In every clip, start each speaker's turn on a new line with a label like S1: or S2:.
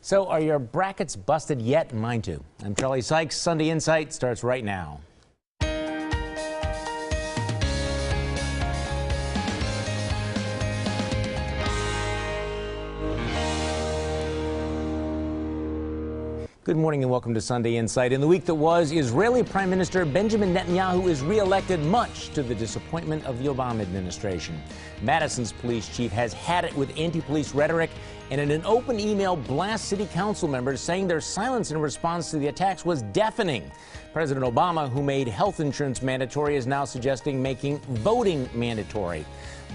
S1: So are your brackets busted yet? Mine too. I'm Charlie Sykes. Sunday Insight starts right now. Good morning and welcome to Sunday Insight. In the week that was, Israeli Prime Minister Benjamin Netanyahu is re-elected, much to the disappointment of the Obama administration. Madison's police chief has had it with anti-police rhetoric and in an open email blasts city council members, saying their silence in response to the attacks was deafening. President Obama, who made health insurance mandatory, is now suggesting making voting mandatory.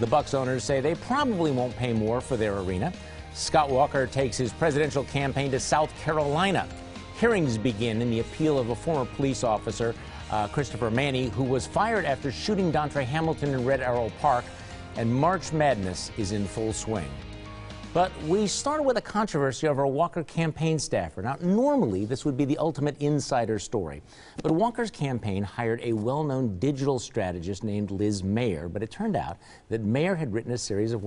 S1: The Bucs owners say they probably won't pay more for their arena. Scott Walker takes his presidential campaign to South Carolina. Hearings begin in the appeal of a former police officer, Christopher Manny, who was fired after shooting Dontre Hamilton in Red Arrow Park, and March Madness is in full swing. But we started with a controversy over a Walker campaign staffer. Now, normally this would be the ultimate insider story, but Walker's campaign hired a well-known digital strategist named Liz Mair, but it turned out that Mair had written a series of,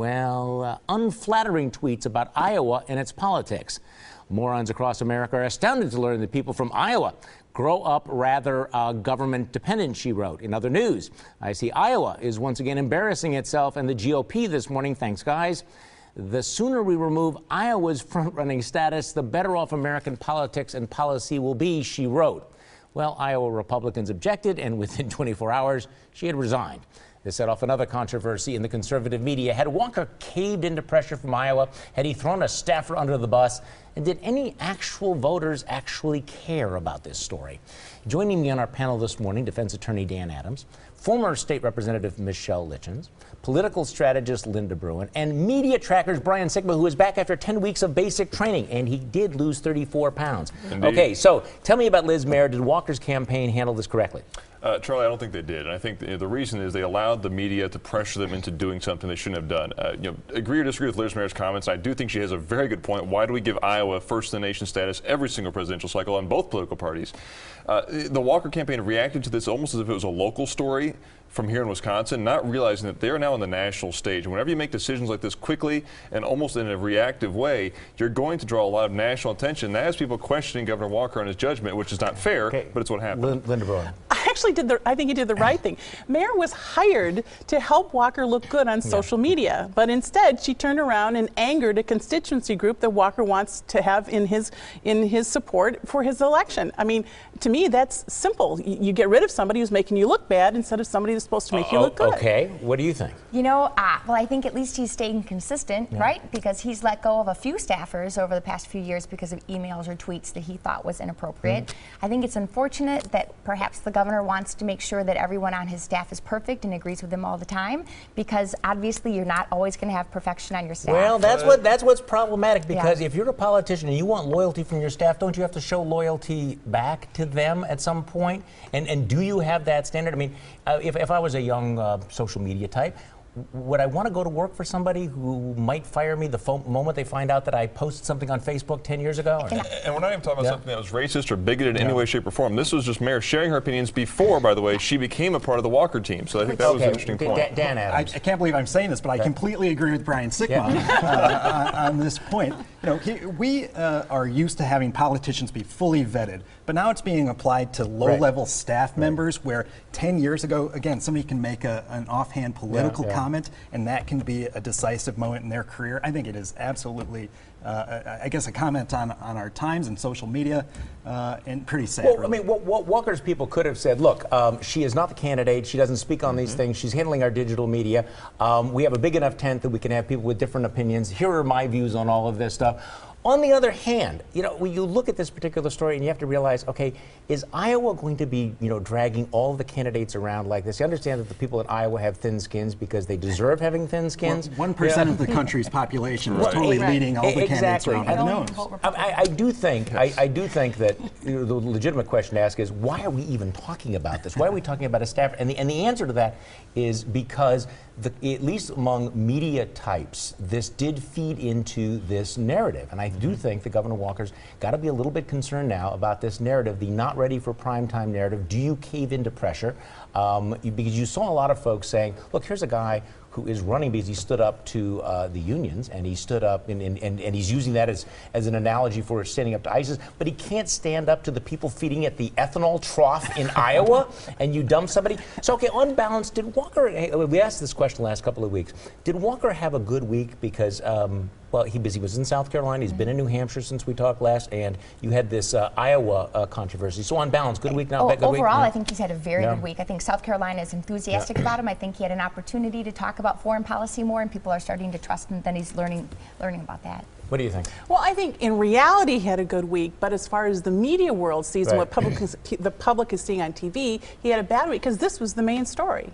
S1: unflattering tweets about Iowa and its politics. Morons across America are astounded to learn that people from Iowa grow up rather government dependent, she wrote. In other news, I see Iowa is once again embarrassing itself and the GOP this morning. Thanks, guys. The sooner we remove Iowa's front-running status, the better off American politics and policy will be, she wrote. Well, Iowa Republicans objected, and within 24 hours, she had resigned. This set off another controversy in the conservative media. Had Walker caved into pressure from Iowa? Had he thrown a staffer under the bus? And did any actual voters actually care about this story? Joining me on our panel this morning, defense attorney Dan Adams, former state representative Michelle Litchens, political strategist Linda Bruin, and media trackers Brian Sigma, who is back after 10 weeks of basic training, and he did lose 34 pounds. Indeed. Okay, so tell me about Liz Mair. Did Walker's campaign handle this correctly?
S2: Charlie, I don't think they did. And I think the reason is they allowed the media to pressure them into doing something they shouldn't have done. Agree or disagree with Liz Mair's comments, I do think she has a very good point. Why do we give Iowa first-in-the-nation status every single presidential cycle on both political parties? The Walker campaign reacted to this almost as if it was a local story from here in Wisconsin, not realizing that they're now on the national stage. And whenever you make decisions like this quickly and almost in a reactive way, you're going to draw a lot of national attention. That has people questioning Governor Walker on his judgment, which is not fair, but it's what happened.
S1: Linda Bruin.
S3: I think he did the right thing. Mair was hired to help Walker look good on social media, but instead she turned around and angered a constituency group that Walker wants to have in his support for his election. I mean, to me, that's simple. You get rid of somebody who's making you look bad instead of somebody who's supposed to make you look good.
S1: Okay, what do you think?
S4: You know, well, I think at least he's staying consistent, right? Because he's let go of a few staffers over the past few years because of emails or tweets that he thought was inappropriate. I think it's unfortunate that perhaps the governor wants to make sure that everyone on his staff is perfect and agrees with him all the time, because obviously you're not always going to have perfection on your staff.
S1: Well, that's what's problematic, because if you're a politician and you want loyalty from your staff, don't you have to show loyalty back to them at some point? And do you have that standard? I mean, if I was a young social media type, would I want to go to work for somebody who might fire me the moment they find out that I posted something on Facebook 10 years ago?
S2: And we're not even talking about something that was racist or bigoted in any way, shape, or form. This was just Mair sharing her opinions before, by the way, she became a part of the Walker team. So I think that was an interesting point.
S1: Dan Adams.
S5: I can't believe I'm saying this, but I completely agree with Brian Sigma on this point. You know, we are used to having politicians be fully vetted, but now it's being applied to low-level staff members where 10 years ago, again, somebody can make an offhand political comment, and that can be a decisive moment in their career. I think it is absolutely, I guess, a comment on our times and social media, and pretty sad.
S1: Well,
S5: really.
S1: I mean, what Walker's people could have said, look, she is not the candidate. She doesn't speak on these things. She's handling our digital media. We have a big enough tent that we can have people with different opinions. Here are my views on all of this stuff. On the other hand, you know, when you look at this particular story and you have to realize, okay, is Iowa going to be, dragging all of the candidates around like this? You understand that the people in Iowa have thin skins because they deserve having thin skins?
S5: 1% of the country's population is totally leading all the candidates around by the nose.
S1: I do think that the legitimate question to ask is, why are we even talking about this? Why are we talking about a staffer? And the answer to that is because, at least among media types, this did feed into this narrative. And I do think that Governor Walker's got to be a little bit concerned now about this narrative, the not ready for primetime narrative. Do you cave into pressure? Because you saw a lot of folks saying, look, here's a guy who is running because he stood up to the unions, and he stood up, and he's using that as an analogy for standing up to ISIS, but he can't stand up to the people feeding at the ethanol trough in Iowa, and you dump somebody. So, okay, on balance, did Walker, we asked this question the last couple of weeks, did Walker have a good week because, well, he was in South Carolina, he's been in New Hampshire since we talked last, and you had this Iowa controversy. So on balance, good week now? Good
S4: Overall,
S1: week?
S4: I think he's had a very good week. I think South Carolina is enthusiastic about him. I think he had an opportunity to talk about foreign policy more, and people are starting to trust him. Then he's learning about that.
S1: What do you think?
S3: Well, I think in reality he had a good week, but as far as the media world sees and what the public is seeing on TV, he had a bad week because this was the main story.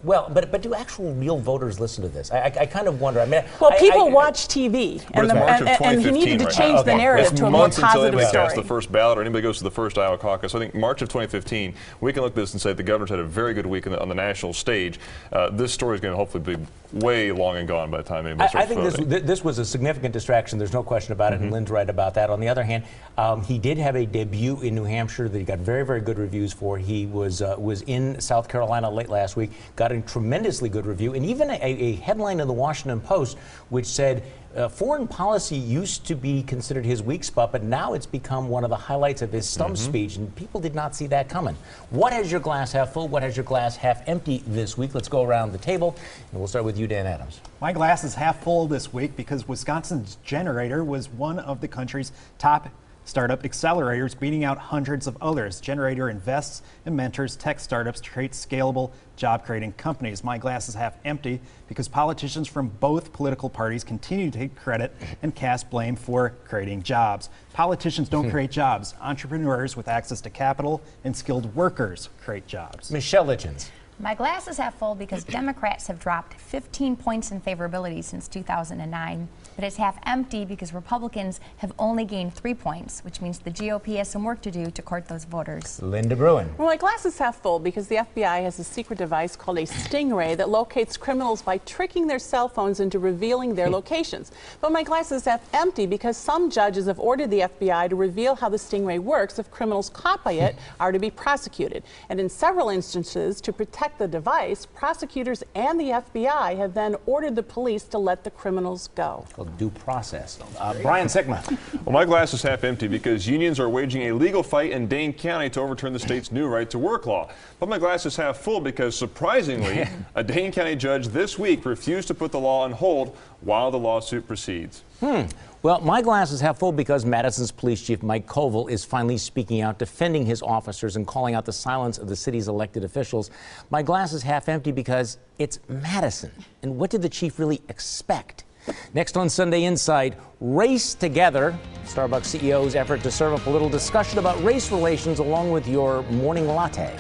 S1: Well, but do actual real voters listen to this? I kind of wonder. I mean,
S3: well, people watch TV, and he needed to change the narrative to a more positive
S2: until anybody
S3: story.
S2: casts the first ballot or anybody goes to the first Iowa caucus. I think March of 2015, we can look at this and say the governor's had a very good week on the national stage. This story is going to hopefully be way long and gone by the time anybody starts voting.
S1: I think this was a significant distraction. There's no question about it, and Lynn's right about that. On the other hand, he did have a debut in New Hampshire that he got very, very good reviews for. He was in South Carolina late last week, got a tremendously good review, and even a headline in the Washington Post which said foreign policy used to be considered his weak spot, but now it's become one of the highlights of his stump speech, and people did not see that coming. What has your glass half full? What has your glass half empty this week? Let's go around the table, and we'll start with you, Dan Adams.
S5: My glass is half full this week because Wisconsin's Generator was one of the country's top startup accelerators, beating out hundreds of others. Generator invests and mentors tech startups to create scalable, job-creating companies. My glass is half empty because politicians from both political parties continue to take credit and cast blame for creating jobs. Politicians don't create jobs. Entrepreneurs with access to capital and skilled workers create jobs.
S1: Michelle Litchens.
S4: My glass is half full because Democrats have dropped 15 points in favorability since 2009, but it's half empty because Republicans have only gained 3 points, which means the GOP has some work to do to court those voters.
S1: Linda Bruin.
S3: Well, my glass is half full because the FBI has a secret device called a stingray that locates criminals by tricking their cell phones into revealing their locations. But my glass is half empty because some judges have ordered the FBI to reveal how the stingray works if criminals caught by it are to be prosecuted. And in several instances, to protect the device, prosecutors and the FBI have then ordered the police to let the criminals go.
S1: Called due process. Brian Sikma.
S2: Well, my glass is half empty because unions are waging a legal fight in Dane County to overturn the state's new right to work law. But my glass is half full because, surprisingly, a Dane County judge this week refused to put the law on hold while the lawsuit proceeds.
S1: Well, my glass is half full because Madison's police chief, Mike Koval, is finally speaking out, defending his officers and calling out the silence of the city's elected officials. My glass is half empty because it's Madison. And what did the chief really expect? Next on Sunday Inside, Race Together, Starbucks CEO's effort to serve up a little discussion about race relations along with your morning latte.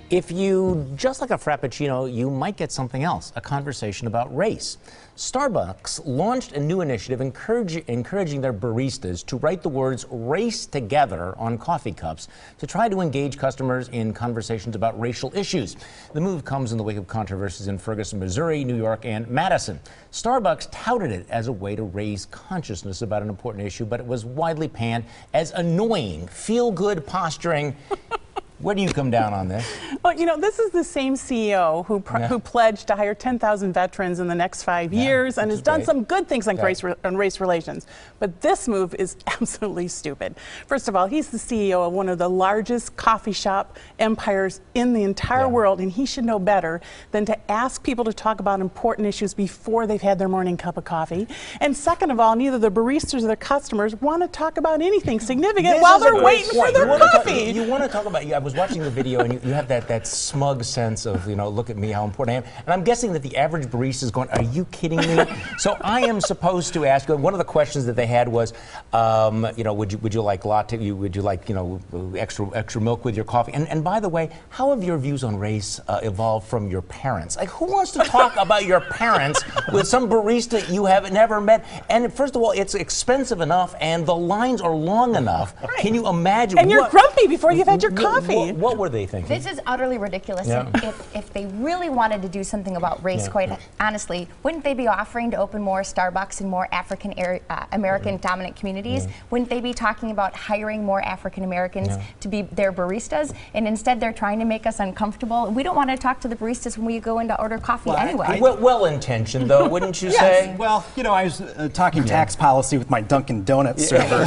S1: If you just like a Frappuccino, you might get something else, a conversation about race. Starbucks launched a new initiative encouraging their baristas to write the words "Race Together" on coffee cups to try to engage customers in conversations about racial issues. The move comes in the wake of controversies in Ferguson, Missouri, New York, and Madison. Starbucks touted it as a way to raise consciousness about an important issue, but it was widely panned as annoying, feel-good posturing. Where do you come down on this?
S3: Well, you know, this is the same CEO who pledged to hire 10,000 veterans in the next 5 years and has done some good things on race relations. But this move is absolutely stupid. First of all, he's the CEO of one of the largest coffee shop empires in the entire world, and he should know better than to ask people to talk about important issues before they've had their morning cup of coffee. And second of all, neither the baristas or their customers want to talk about anything significant while they're waiting for their coffee.
S1: You want to talk about, I was watching the video, and you have that smug sense of, you know, look at me, how important I am. And I'm guessing that the average barista is going, are you kidding me? So I am supposed to ask you, one of the questions that they had was, you know, would you like latte, would you like, you know, extra milk with your coffee? And by the way, how have your views on race evolved from your parents? Like, who wants to talk about your parents with some barista you have never met? And first of all, it's expensive enough, and the lines are long enough. Right. Can you imagine?
S3: And you're grumpy before you've had your coffee.
S1: What were they thinking?
S4: This is utterly ridiculous.
S1: Yeah.
S4: If they really wanted to do something about race, quite honestly, wouldn't they be offering to open more Starbucks in more African American dominant communities? Wouldn't they be talking about hiring more African Americans to be their baristas? And instead they're trying to make us uncomfortable. We don't want to talk to the baristas when we go in to order coffee anyway.
S1: Well-intentioned, though, wouldn't you say?
S5: Well, you know, I was talking tax policy with my Dunkin' Donuts server.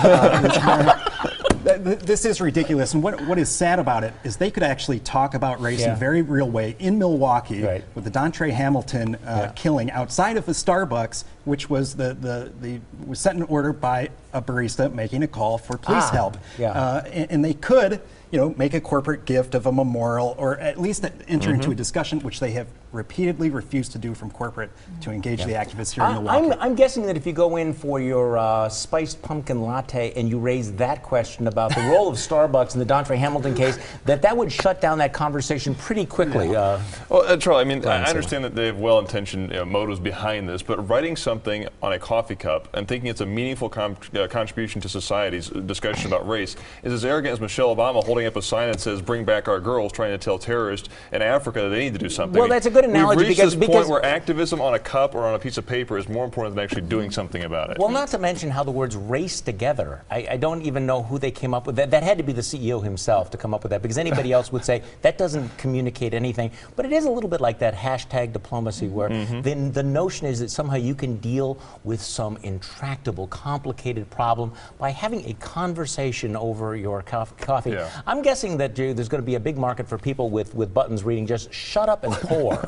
S5: This is ridiculous, and what is sad about it is they could actually talk about race in a very real way in Milwaukee with the Dontre Hamilton killing outside of a Starbucks, which was was set in order by a barista making a call for police help, and they could, you know, make a corporate gift of a memorial, or at least enter into a discussion, which they have repeatedly refused to do from corporate to engage the activists here in Milwaukee.
S1: I'm guessing that if you go in for your spiced pumpkin latte and you raise that question about the role of Starbucks in the Dontre Hamilton case, that would shut down that conversation pretty quickly.
S2: Well, Charlie, I mean, I understand that they have well-intentioned motives behind this, but writing something on a coffee cup and thinking it's a meaningful contribution to society's discussion about race is as arrogant as Michelle Obama holding up a sign that says "Bring back our girls," trying to tell terrorists in Africa that they need to do something.
S1: Well, that's a good analogy.
S2: We've reached this point where activism on a cup or on a piece of paper is more important than actually doing something about it.
S1: Well, not to mention how the words race together. I don't even know who they came up with. That had to be the CEO himself to come up with that, because anybody else would say that doesn't communicate anything. But it is a little bit like that hashtag diplomacy, where then the notion is that somehow you can deal with some intractable, complicated problem by having a conversation over your coffee. I'm guessing that there's going to be a big market for people with buttons reading just "shut up and pour."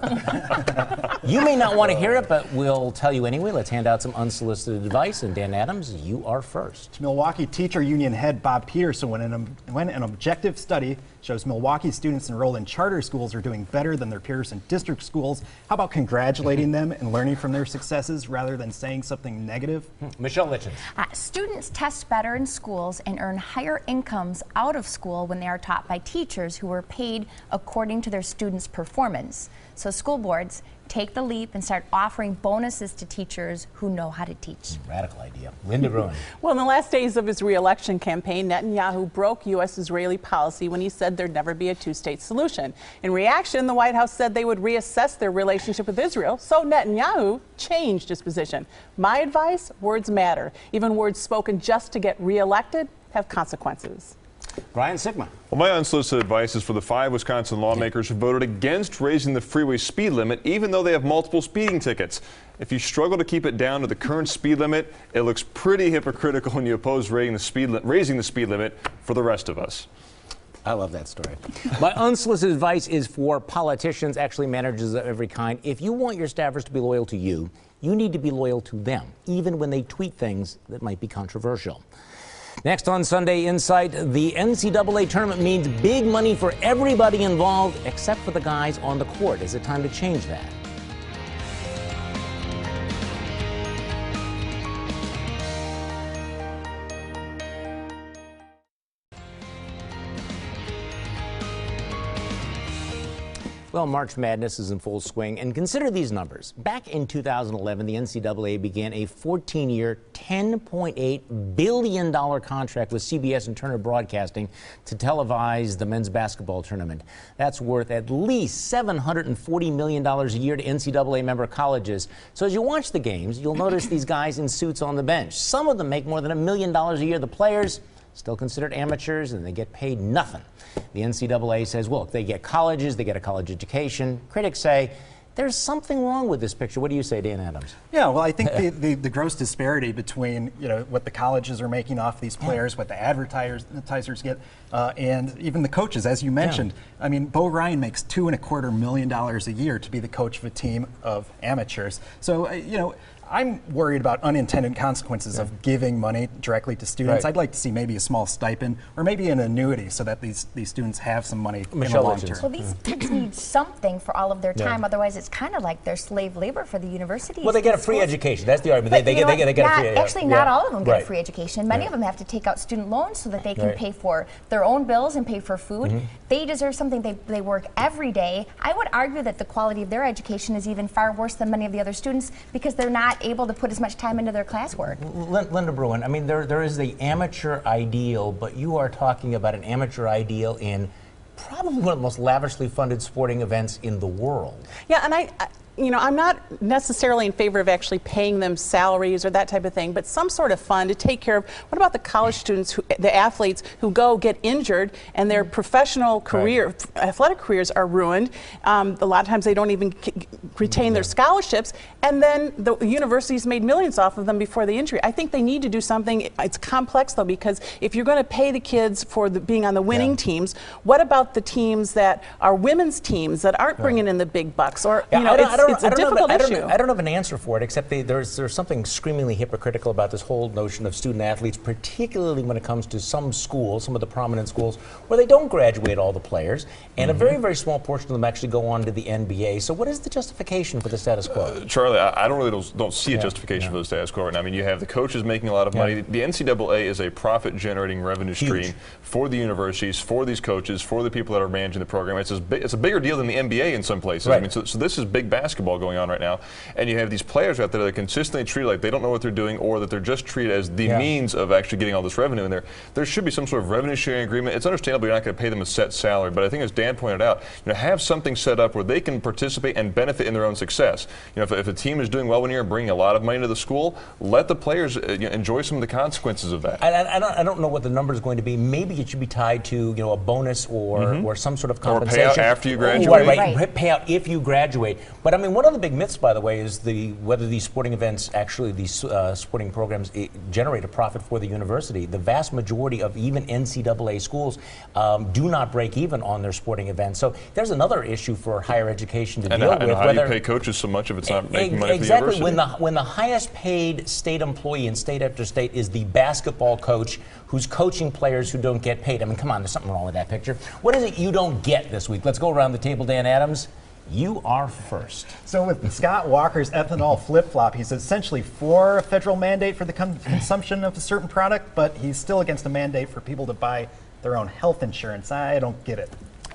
S1: You may not want to hear it, but we'll tell you anyway. Let's hand out some unsolicited advice. And Dan Adams, you are first.
S5: Milwaukee Teacher Union head Bob Peterson, when an objective study shows Milwaukee students enrolled in charter schools are doing better than their peers in district schools, how about congratulating them and learning from their successes rather than saying something negative?
S1: Michelle Litchens.
S4: Students test better in schools and earn higher incomes out of school when they are taught by teachers who are paid according to their students' performance. So school boards, take the leap and start offering bonuses to teachers who know how to teach.
S1: Radical idea. Linda Bruin.
S3: Well, in the last days of his re-election campaign, Netanyahu broke U.S.-Israeli policy when he said there'd never be a two-state solution. In reaction, the White House said they would reassess their relationship with Israel, so Netanyahu changed his position. My advice, words matter. Even words spoken just to get re-elected have consequences.
S1: Brian Sigma.
S2: Well, my unsolicited advice is for the 5 Wisconsin lawmakers who voted against raising the freeway speed limit, even though they have multiple speeding tickets. If you struggle to keep it down to the current speed limit, it looks pretty hypocritical when you oppose raising the speed limit for the rest of us.
S1: I love that story. My unsolicited advice is for politicians, actually managers of every kind. If you want your staffers to be loyal to you, you need to be loyal to them, even when they tweet things that might be controversial. Next on Sunday Insight, the NCAA tournament means big money for everybody involved except for the guys on the court. Is it time to change that? Well, March Madness is in full swing, and consider these numbers. Back in 2011, the NCAA began a 14-year, $10.8 billion contract with CBS and Turner Broadcasting to televise the men's basketball tournament. That's worth at least $740 million a year to NCAA member colleges. So as you watch the games, you'll notice these guys in suits on the bench. Some of them make more than $1 million a year. The players, still considered amateurs, and they get paid nothing. The NCAA says, well, they get colleges, they get a college education. Critics say there's something wrong with this picture. What do you say, Dan Adams?
S5: Yeah, well, I think the gross disparity between, you know, what the colleges are making off these players, what the advertisers get, and even the coaches, as you mentioned. I mean, Bo Ryan makes $2.25 million a year to be the coach of a team of amateurs. So, you know, I'm worried about unintended consequences of giving money directly to students. I'd like to see maybe a small stipend or maybe an annuity so that these students have some money in the long term.
S4: Well, these kids need something for all of their time. Otherwise, it's kind of like they're slave labor for the universities.
S1: Well, they get a free education. That's the argument. They get a free
S4: Actually, not all of them get a free education. Many of them have to take out student loans so that they can pay for their own bills and pay for food. They deserve something. They work every day. I would argue that the quality of their education is even far worse than many of the other students because they're not able to put as much time into their classwork.
S1: Linda Bruin, I mean, there is the amateur ideal, but you are talking about an amateur ideal in probably one of the most lavishly funded sporting events in the world.
S3: Yeah, and I'm not necessarily in favor of actually paying them salaries or that type of thing, but some sort of fund to take care of. What about the college students, the athletes who go get injured and their professional career, athletic careers are ruined? A lot of times they don't even retain their scholarships, and then the universities made millions off of them before the injury. I think they need to do something. It's complex though, because if you're going to pay the kids for being on the winning teams, what about the teams that are women's teams that aren't bringing in the big bucks? Or it's a difficult issue.
S1: I don't have an answer for it, except there's something screamingly hypocritical about this whole notion of student athletes, particularly when it comes to some schools, some of the prominent schools, where they don't graduate all the players, and a very, very small portion of them actually go on to the NBA. So what is the justification for the status quo?
S2: Charlie, I don't see a justification for the status quo right now. I mean, you have the coaches making a lot of money. The NCAA is a profit-generating revenue stream for the universities, for these coaches, for the people that are managing the program. It's a bigger deal than the NBA in some places. I mean, so this is big basketball going on right now, and you have these players out there that are consistently treated like they don't know what they're doing, or that they're just treated as the means of actually getting all this revenue in there. There should be some sort of revenue sharing agreement. It's understandable you're not going to pay them a set salary, but I think, as Dan pointed out, have something set up where they can participate and benefit in their own success. If a team is doing well one year and bringing a lot of money to the school, let the players enjoy some of the consequences of that.
S1: I don't know what the number is going to be. Maybe it should be tied to a bonus or some sort of compensation.
S2: Or payout after you graduate.
S1: Payout if you graduate. But I mean, one of the big myths, by the way, is whether these sporting events, actually these sporting programs, generate a profit for the university. The vast majority of even NCAA schools do not break even on their sporting events. So there's another issue for higher education to deal with.
S2: And how do you pay coaches so much if it's not making money for the university?
S1: Exactly. When the highest paid state employee in state after state is the basketball coach who's coaching players who don't get paid. I mean, come on, there's something wrong with that picture. What is it you don't get this week? Let's go around the table, Dan Adams. You are first.
S5: So with Scott Walker's ethanol flip-flop, he's essentially for a federal mandate for the consumption of a certain product, but he's still against a mandate for people to buy their own health insurance. I don't get it.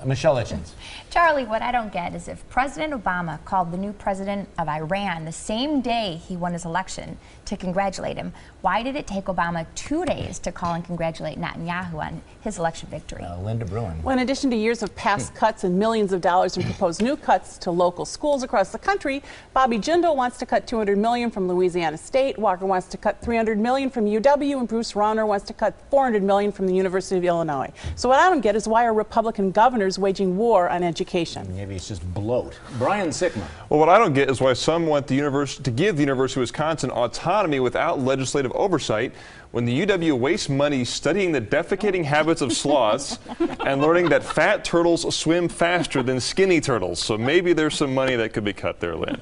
S1: Michelle Hitchens.
S4: Charlie, what I don't get is if President Obama called the new president of Iran the same day he won his election to congratulate him, why did it take Obama 2 days to call and congratulate Netanyahu on his election victory?
S1: Linda Bruin.
S3: Well, in addition to years of past cuts and millions of dollars in proposed new cuts to local schools across the country, Bobby Jindal wants to cut $200 million from Louisiana State, Walker wants to cut $300 million from UW, and Bruce Rauner wants to cut $400 million from the University of Illinois. So what I don't get is why are Republican governors waging war on education?
S1: Maybe it's just bloat. Brian Sickma.
S2: Well, what I don't get is why some want the university to give the University of Wisconsin autonomy without legislative oversight, when the UW wastes money studying the defecating habits of sloths and learning that fat turtles swim faster than skinny turtles. So maybe there's some money that could be cut there, Lynn.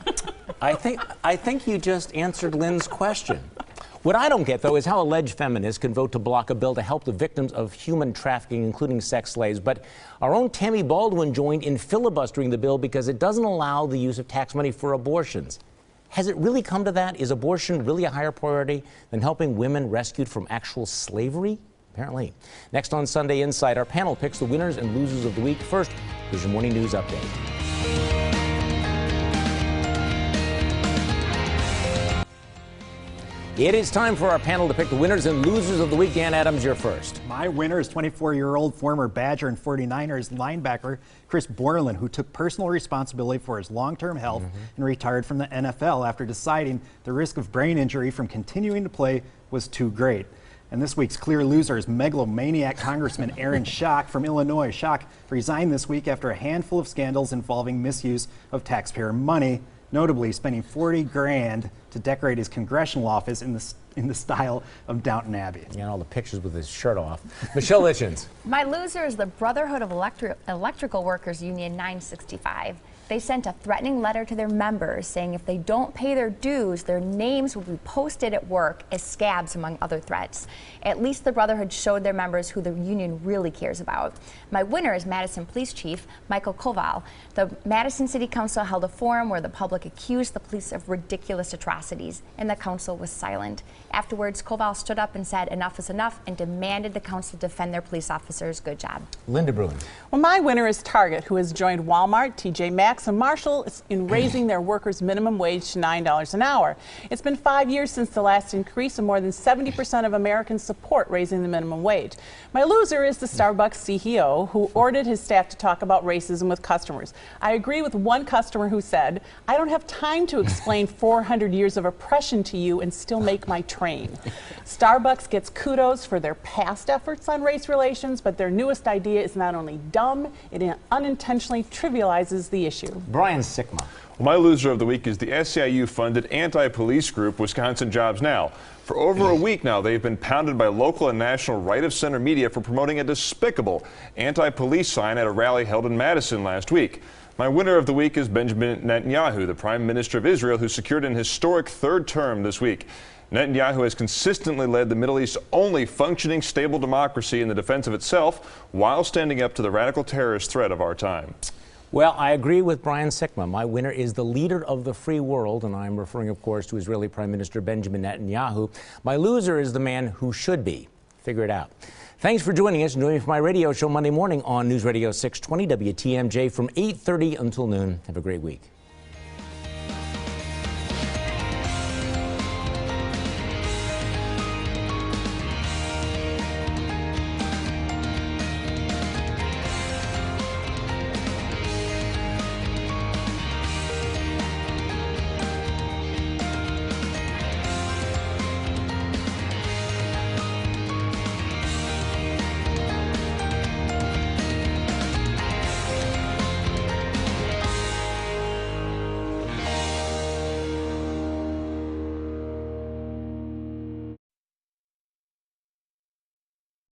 S1: I think you just answered Lynn's question. What I don't get, though, is how alleged feminists can vote to block a bill to help the victims of human trafficking, including sex slaves. But our own Tammy Baldwin joined in filibustering the bill because it doesn't allow the use of tax money for abortions. Has it really come to that? Is abortion really a higher priority than helping women rescued from actual slavery? Apparently. Next on Sunday Insight, our panel picks the winners and losers of the week. First, here's your morning news update. It is time for our panel to pick the winners and losers of the week. Dan Adams, you're first.
S5: My winner is 24-year-old former Badger and 49ers linebacker Chris Borland, who took personal responsibility for his long-term health and retired from the NFL after deciding the risk of brain injury from continuing to play was too great. And this week's clear loser is megalomaniac Congressman Aaron Schock from Illinois. Schock resigned this week after a handful of scandals involving misuse of taxpayer money, notably spending $40 grand to decorate his congressional office in the style of Downton Abbey.
S1: And all the pictures with his shirt off. Michelle Hitchens.
S4: My loser is the Brotherhood of Electrical Workers Union 965. They sent a threatening letter to their members saying if they don't pay their dues, their names will be posted at work as scabs, among other threats. At least the Brotherhood showed their members who the union really cares about. My winner is Madison Police Chief Michael Koval. The Madison City Council held a forum where the public accused the police of ridiculous atrocities, and the council was silent. Afterwards, Koval stood up and said enough is enough and demanded the council defend their police officers. Good job.
S1: Linda Bruin.
S3: Well, my winner is Target, who has joined Walmart, TJ Maxx, Jackson Marshall in raising their workers' minimum wage to $9 an hour. It's been 5 years since the last increase, and more than 70% of Americans support raising the minimum wage. My loser is the Starbucks CEO, who ordered his staff to talk about racism with customers. I agree with one customer who said, "I don't have time to explain 400 years of oppression to you and still make my train." Starbucks gets kudos for their past efforts on race relations, but their newest idea is not only dumb, it unintentionally trivializes the issue.
S1: Brian Sikma.
S2: Well, my loser of the week is the SEIU-funded anti-police group Wisconsin Jobs Now. For over a week now, they've been pounded by local and national right-of-center media for promoting a despicable anti-police sign at a rally held in Madison last week. My winner of the week is Benjamin Netanyahu, the Prime Minister of Israel, who secured an historic third term this week. Netanyahu has consistently led the Middle East's only functioning, stable democracy in the defense of itself while standing up to the radical terrorist threat of our time.
S1: Well, I agree with Brian Sikma. My winner is the leader of the free world, and I'm referring, of course, to Israeli Prime Minister Benjamin Netanyahu. My loser is the man who should be. Figure it out. Thanks for joining us and joining me for my radio show Monday morning on News Radio 620 WTMJ from 8:30 until noon. Have a great week.